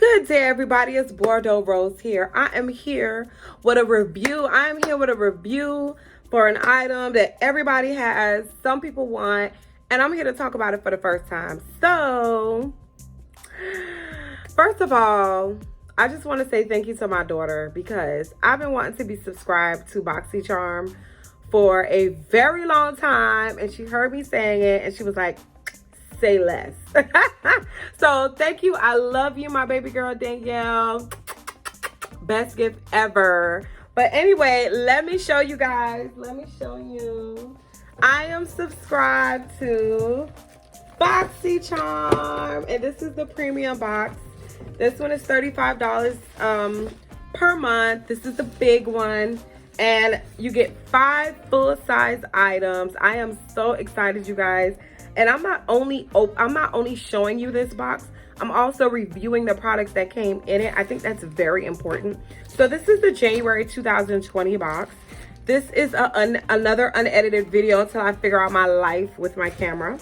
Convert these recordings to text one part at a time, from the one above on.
Good day, everybody. It's Bordeaux Rose here. I am here with a review. For an item that everybody has, some people want, and I'm here to talk about it for the first time. So, first of all, I just want to say thank you to my daughter because I've been wanting to be subscribed to Boxy Charm for a very long time, and she heard me saying it, and she was like, say less. So thank you. I love you, my baby girl Danielle. Best gift ever. But anyway, let me show you guys. I am subscribed to Boxy Charm, and this is the premium box. This one is $35 per month. This is the big one, and you get 5 full-size items. I am so excited, you guys. And I'm not only showing you this box, I'm also reviewing the products that came in it. I think that's very important. So this is the January 2020 box. This is another unedited video until I figure out my life with my camera.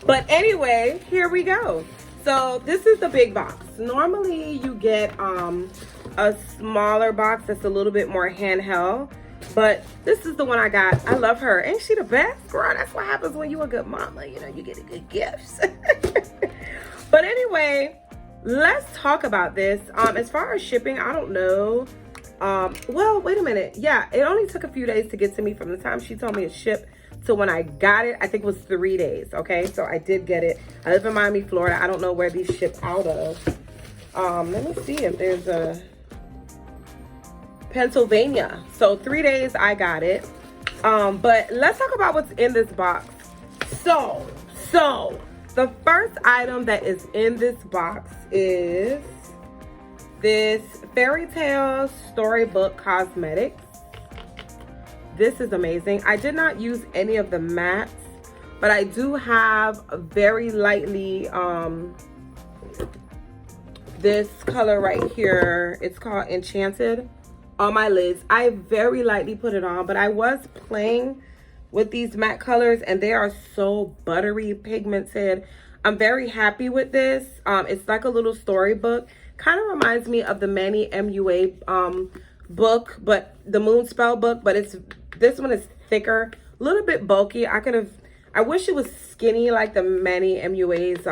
But anyway, here we go. So this is the big box. Normally you get a smaller box that's a little bit more handheld. But this is the one I got. I love her. Ain't she the best? Girl, that's what happens when you're a good mama. You know, you get a good gifts. But anyway, let's talk about this. As far as shipping, I don't know. Well, wait a minute. Yeah, it only took a few days to get to me from the time she told me to ship to when I got it. I think it was 3 days, okay? So I did get it. I live in Miami, Florida. I don't know where these ship out of. Let me see if there's a... Pennsylvania. So 3 days I got it. But let's talk about what's in this box. So the first item that is in this box is this Fairytale Storybook Cosmetics. This is amazing. I did not use any of the mattes, but I do have a very lightly this color right here. It's called Enchanted. On my lids. I very lightly put it on, but I was playing with these matte colors and they are so buttery pigmented. I'm very happy with this. It's like a little storybook. Kind of reminds me of the Manny MUA book, but the Moonspell book, but this one is thicker, a little bit bulky. I wish it was skinny like the Manny MUA's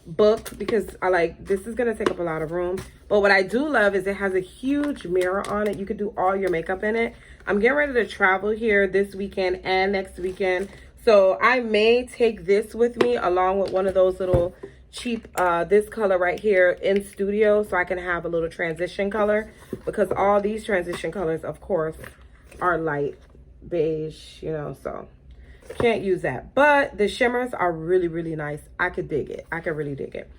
book, because this is gonna take up a lot of room. But what I do love is it has a huge mirror on it. You could do all your makeup in it. I'm getting ready to travel here this weekend and next weekend, so I may take this with me along with one of those little cheap this color right here in studio, so I can have a little transition color, because all these transition colors of course are light beige, you know, so can't use that. But the shimmers are really nice. I could dig it. I could really dig it.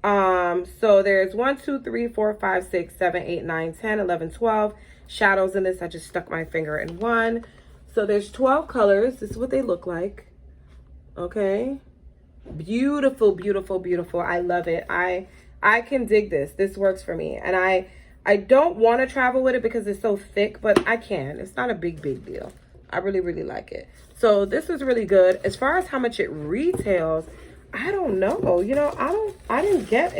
So there's 1 2 3 4 5 6 7 8 9 10 11 12 shadows in this. I just stuck my finger in one. So there's 12 colors. This is what they look like. Okay, beautiful. I love it. I can dig this. This works for me, and I don't want to travel with it because it's so thick, but I can. It's not a big deal. I really like it. So this is really good. As far as how much it retails, I don't know. You know, I didn't get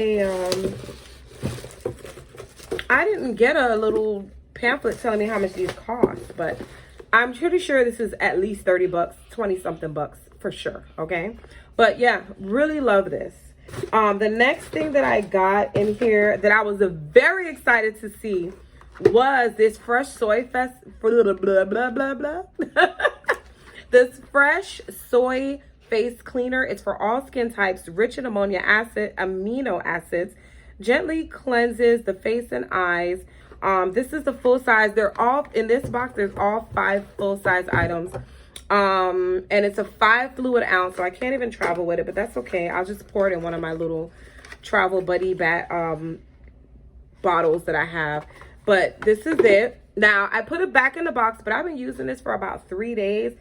a little pamphlet telling me how much these cost, but I'm pretty sure this is at least 30 bucks, 20 something bucks for sure. Okay. But yeah, really love this. The next thing that I got in here that I was very excited to see was this fresh soy this fresh soy face cleaner. It's for all skin types, rich in amino acids, gently cleanses the face and eyes. This is the full size. They're all in this box. There's all 5 full size items, and it's a 5 fluid ounce, so I can't even travel with it, but that's okay. I'll just pour it in one of my little travel buddy bottles that I have. But this is it. Now I put it back in the box, but I've been using this for about 3 days.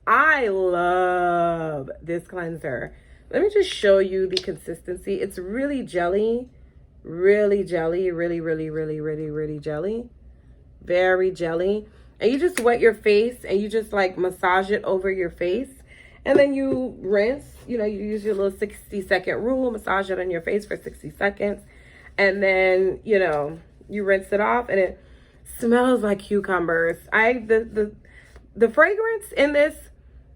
I love this cleanser. Let me just show you the consistency. It's really jelly, really jelly, really jelly, very jelly. And you just wet your face and you just like massage it over your face. And then you rinse, you know, you use your little 60-second rule, massage it on your face for 60 seconds. And then, you know, you rinse it off and it smells like cucumbers. The fragrance in this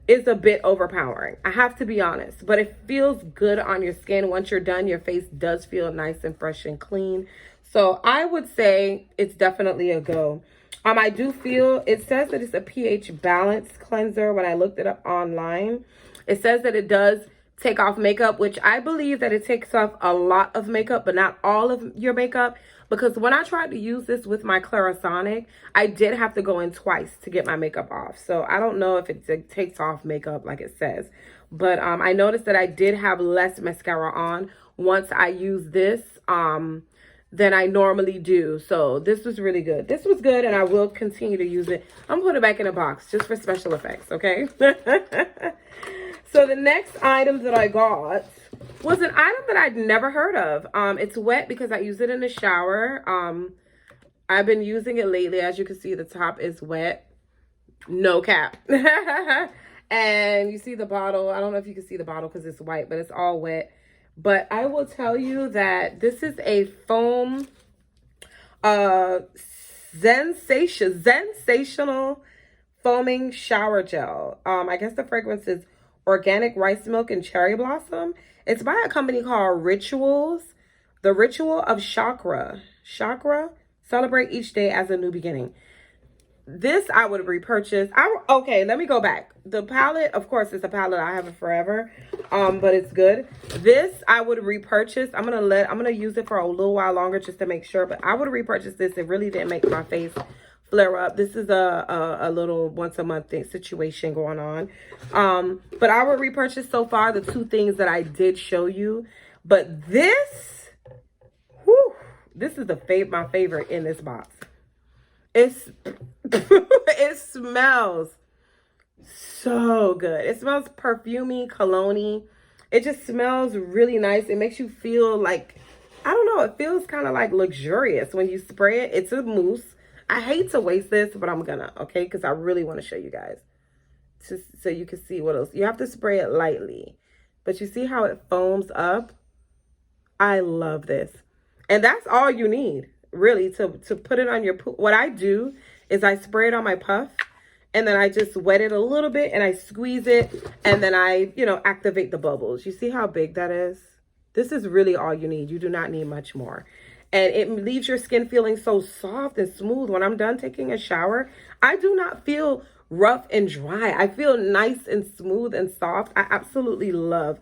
is a bit overpowering, I have to be honest, but it feels good on your skin. Once you're done, your face does feel nice and fresh and clean. So I would say it's definitely a go. I do feel, it says that it's a pH balanced cleanser. When I looked it up online, it says that it does take off makeup, which I believe that it takes off a lot of makeup, but not all of your makeup. Because when I tried to use this with my Clarisonic, I did have to go in twice to get my makeup off. So I don't know if it takes off makeup like it says. But I noticed that I did have less mascara on once I used this than I normally do. So this was really good. This was good, and I will continue to use it. I'm putting it back in a box just for special effects, okay? So the next item that I got was an item that I'd never heard of. It's wet because I use it in the shower. I've been using it lately. As you can see, the top is wet. No cap. And you see the bottle. I don't know if you can see the bottle because it's white, but it's all wet. But I will tell you that this is a foam sensational foaming shower gel. I guess the fragrance is organic rice milk and cherry blossom. It's by a company called Rituals. The Ritual of Chakra. Celebrate each day as a new beginning. This I would repurchase. Okay, let me go back. The palette, of course, it's a palette. I have it forever. But it's good. This I would repurchase. I'm gonna use it for a little while longer just to make sure. But I would repurchase this. It really didn't make my face flare up. This is a little once a month situation going on. But I would repurchase so far the two things that I did show you. But this, whew, this is my favorite in this box. It smells so good. It smells perfumey, cologne-y. It just smells really nice. It makes you feel like, I don't know, it feels kind of like luxurious when you spray it. It's a mousse. I hate to waste this, but I'm gonna, okay? Because I really want to show you guys. Just so you can see what else. You have to spray it lightly. But you see how it foams up? I love this. And that's all you need, really, to put it on your, what I do is I spray it on my puff, and then I just wet it a little bit, and I squeeze it, and then I, you know, activate the bubbles. You see how big that is? This is really all you need. You do not need much more. And it leaves your skin feeling so soft and smooth. When I'm done taking a shower, I do not feel rough and dry. I feel nice and smooth and soft. I absolutely love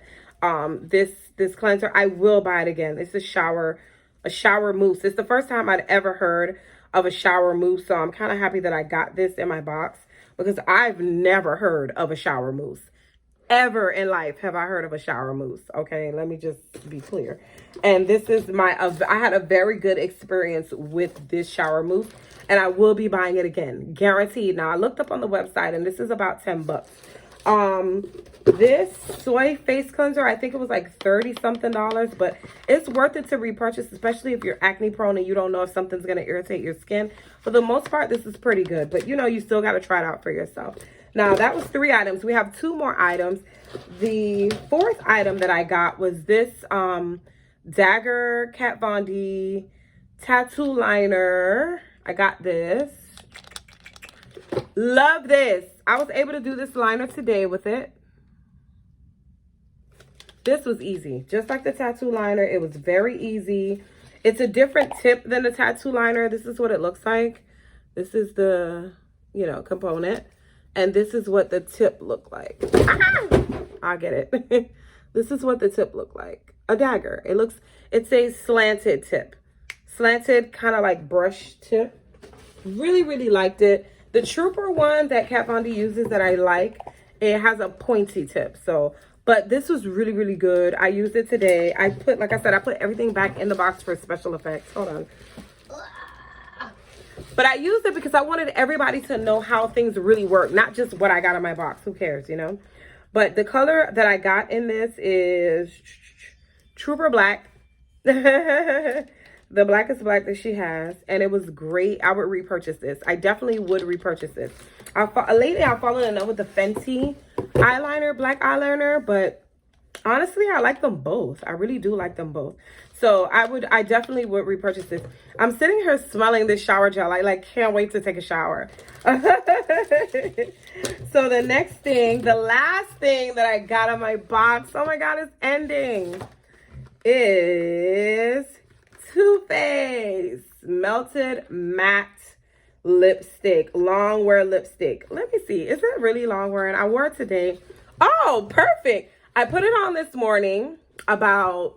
this cleanser. I will buy it again. It's a shower mousse. It's the first time I'd ever heard of a shower mousse. So I'm kind of happy that I got this in my box because I've never heard of a shower mousse. Ever in life have I heard of a shower mousse. Okay, let me just be clear. And this is I had a very good experience with this shower mousse, and I will be buying it again, guaranteed. Now I looked up on the website, and this is about $10. This soy face cleanser, I think it was like $30 something, but it's worth it to repurchase, especially if you're acne prone and you don't know if something's going to irritate your skin. For the most part, this is pretty good, but you know, you still got to try it out for yourself. Now, that was 3 items. We have 2 more items. The 4th item that I got was this Dagger Kat Von D tattoo liner. I got this. Love this. I was able to do this liner today with it. This was easy. Just like the tattoo liner, it was very easy. It's a different tip than the tattoo liner. This is what it looks like. This is the, you know, component. And this is what the tip looked like. I get it. This is what the tip looked like. A dagger. It's a slanted tip. Slanted, kind of like brush tip. Really, really liked it. The Trooper one that Kat Von D uses that I like, it has a pointy tip. So, but this was really, really good. I used it today. Like I said, I put everything back in the box for special effects. Hold on. But I used it because I wanted everybody to know how things really work, not just what I got in my box. Who cares, you know? But the color that I got in this is Trooper Black. The blackest black that she has, and it was great. I would repurchase this. I definitely would repurchase this. Lately I've fallen in love with the Fenty eyeliner, black eyeliner, but honestly, I like them both. I really do like them both. So I definitely would repurchase this. I'm sitting here smelling this shower gel. I like can't wait to take a shower. So the next thing, the last thing that I got on my box, oh my God, it's ending, is Too Faced Melted Matte Lipstick, long wear lipstick. Let me see, is it really long wearing? I wore it today. Oh, perfect. I put it on this morning about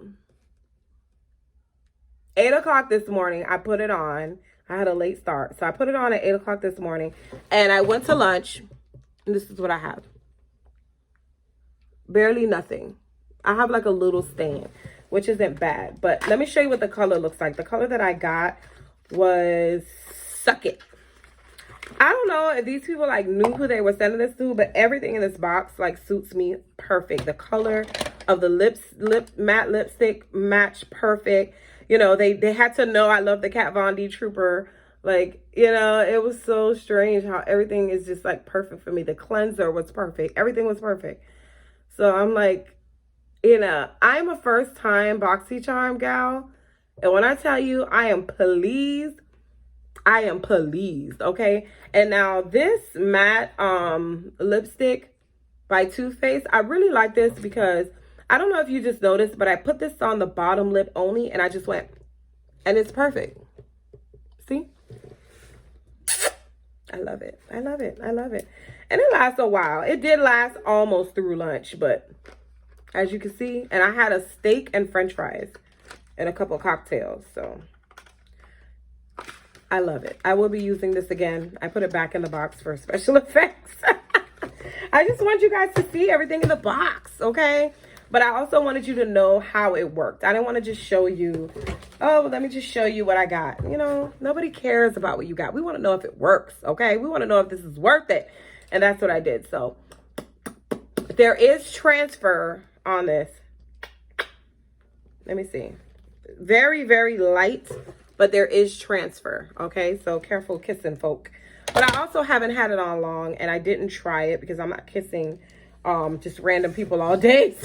8 o'clock this morning. I put it on. I had a late start. So I put it on at 8 o'clock this morning. And I went to lunch. And this is what I have. Barely nothing. I have like a little stain, which isn't bad. But let me show you what the color looks like. The color that I got was Suck It. I don't know if these people like knew who they were sending this to, but everything in this box like suits me perfect. The color of the matte lipstick match perfect. You know, they had to know I love the Kat Von D Trooper. Like, you know, it was so strange how everything is just like perfect for me. The cleanser was perfect. Everything was perfect. So I'm like, you know, I'm a first time BoxyCharm gal. And when I tell you I am pleased, I am pleased, okay? And now this matte lipstick by Too Faced, I really like this because I don't know if you just noticed, but I put this on the bottom lip only and I just went, and it's perfect. See? I love it. I love it. I love it. And it lasts a while. It did last almost through lunch, but as you can see, and I had a steak and french fries and a couple of cocktails, so I love it. I will be using this again. I put it back in the box for special effects. I just want you guys to see everything in the box, okay? But I also wanted you to know how it worked. I didn't want to just show you, oh, let me just show you what I got. You know, nobody cares about what you got. We want to know if it works, okay? We want to know if this is worth it. And that's what I did. So there is transfer on this. Let me see. Very, very light, but there is transfer, okay? So careful kissing, folk. But I also haven't had it on long, and I didn't try it because I'm not kissing just random people all day.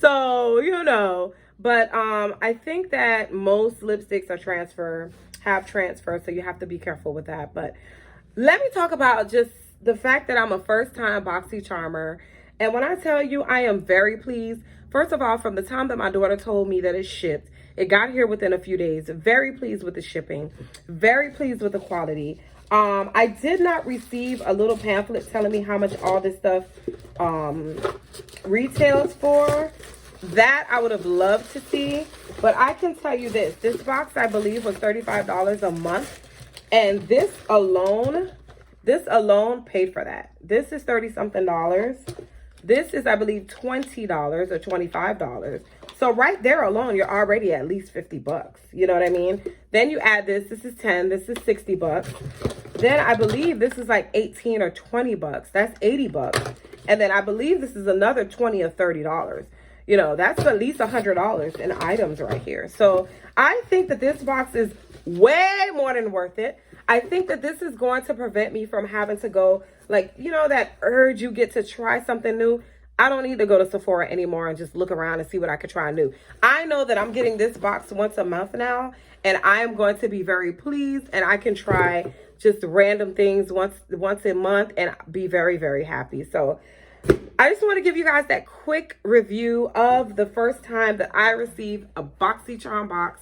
So you know, but I think that most lipsticks have transfer, so you have to be careful with that. But let me talk about just the fact that I'm a first-time BoxyCharmer, and when I tell you I am very pleased. First of all, from the time that my daughter told me that it shipped, it got here within a few days. Very pleased with the shipping, very pleased with the quality. I did not receive a little pamphlet telling me how much all this stuff retails for. That I would have loved to see, but I can tell you this box I believe was $35 a month, and this alone paid for that. This is $30-something. This is, I believe, $20 or $25. So right there alone, you're already at least 50 bucks. You know what I mean? Then you add this is 10, this is 60 bucks. Then I believe this is like 18 or 20 bucks. That's 80 bucks. And then I believe this is another 20 or $30. You know, that's at least $100 in items right here. So I think that this box is way more than worth it. I think that this is going to prevent me from having to go, like, you know, that urge you get to try something new. I don't need to go to Sephora anymore and just look around and see what I could try new. I know that I'm getting this box once a month now, and I am going to be very pleased, and I can try just random things once a month and be very, very happy. So I just want to give you guys that quick review of the first time that I received a BoxyCharm box,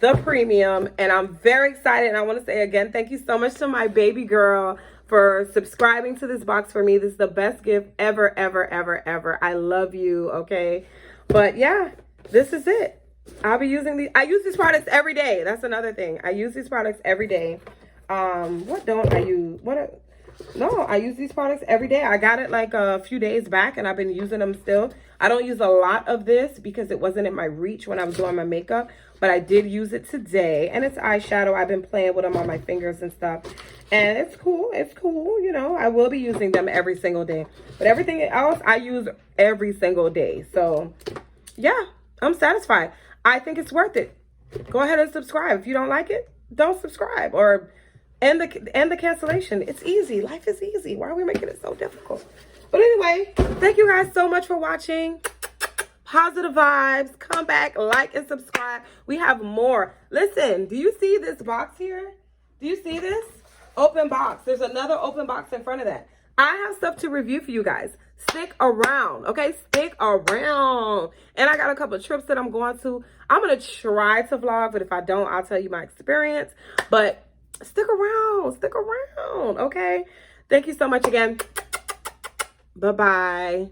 the premium, and I'm very excited. And I want to say again, thank you so much to my baby girl for subscribing to this box for me. This is the best gift ever, ever, ever, ever. I love you, okay? But yeah, this is it. I'll be using these. I use these products every day. That's another thing. I use these products every day. What don't I use? No, I use these products every day. I got it like a few days back, and I've been using them still. I don't use a lot of this because it wasn't in my reach when I was doing my makeup, but I did use it today, and it's eyeshadow. I've been playing with them on my fingers and stuff, and it's cool. It's cool, you know. I will be using them every single day, but everything else I use every single day. So yeah, I'm satisfied. I think it's worth it. go ahead and subscribe. If you don't like it, don't subscribe or end the cancellation. It's easy. Life is easy. Why are we making it so difficult? But anyway, thank you guys so much for watching. Positive vibes. Come back, like, and subscribe. We have more. Listen, do you see this box here? Do you see this? Open box. There's another open box in front of that. I have stuff to review for you guys. Stick around, okay? Stick around. And I got a couple of trips that I'm going to. I'm going to try to vlog, but if I don't, I'll tell you my experience. But stick around. Stick around, okay? Thank you so much again. Bye-bye.